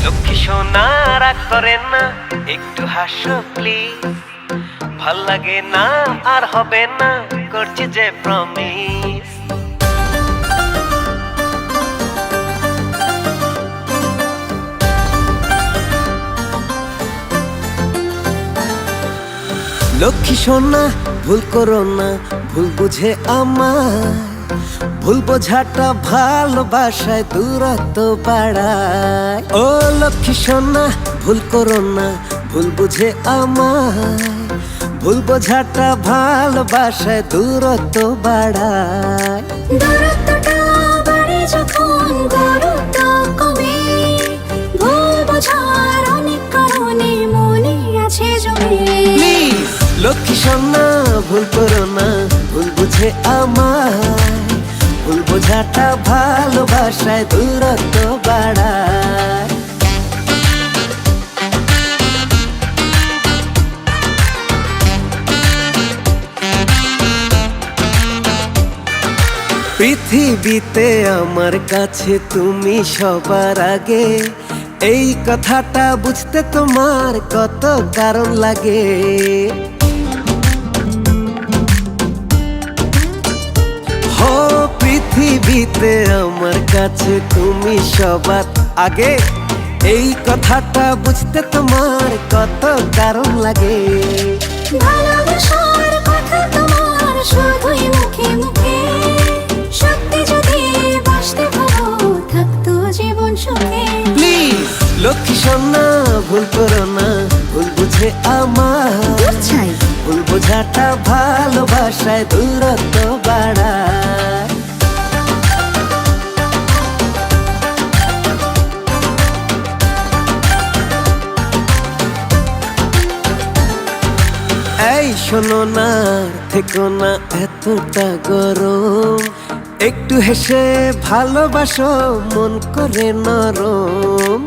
লক্ষ্মী সোনা রাগ করেন না, একটু হাসো প্লিজ। ভাল লাগে না আর হবে না, করছি যে প্রমিস। লক্ষ্মী সোনা ভুল করো না, ভুল বুঝে আমায়। ভুল বোঝাটা ভালোবাসায় দূরত্ব বাড়ায়। ও লক্ষ্মী সোনা ভুল করো না, ভুল বুঝে আমায়। ভুল বোঝাটা ভালোবাসায় দূরত্ব বাড়ায়। দূরত্বটা বাড়ে যখন গুরুত্ব কমে, ভুল বোঝার অনেক কারণে মনে আছে জমে। প্লিজ লক্ষ্মী সোনা ভুল করো না, ভুল বুঝে আমায়। ভুল বোঝাটা ভালোবাসায় দূরত্ব বাড়ায়। পৃথিবীতে আমার কাছে তুমি সবার আগে, এই কথাটা বুঝতে তোমার কত কারণ লাগে। হো পৃথিবীতে আমার কাছে তুমি সবার আগে, এই কথাটা বুঝতে তোমার কত কারণ লাগে। ভালোবাসার কথা তোমার শুধুই মুখে মুখে, সত্যি যদি বাসতে ভালো থাকতো জীবন সুখে। প্লিজ লক্ষ্মী সোনা ভুল করো না, ভুল বুঝে আমার। ভুল বোঝাটা ভালোবাসায় দূরত্ব বাড়ায়। এই শোনো না, থেকো না এতটা গরম। একটু হেসে ভালোবাসো, মন করে নরম।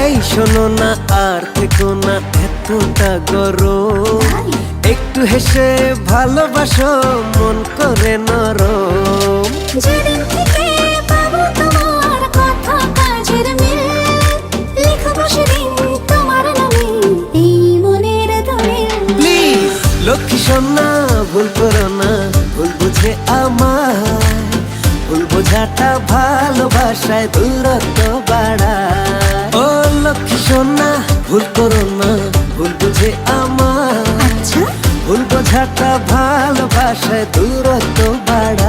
এই শোনো না, আর থেকো না এতটা গরম। একটু হেসে ভালোবাসো, মন করে নরম। যেদিন থেকে পাবো তোমার কথা কাজের মিল, লিখবো সেদিন তোমার নামে এই মনের দলিল। প্লিজ লক্ষ্মী সোনা ভুল করো না, ভুল বুঝে আমায়। ভুল বোঝাটা ভালোবাসায় দূরত্ব বাড়ায়। ও লক্ষ্মী সোনা ভুল করো না, ভুল বুঝে আমায়। ভুল বোঝাটা ভালোবাসায় দূরত্ব বাড়ায়।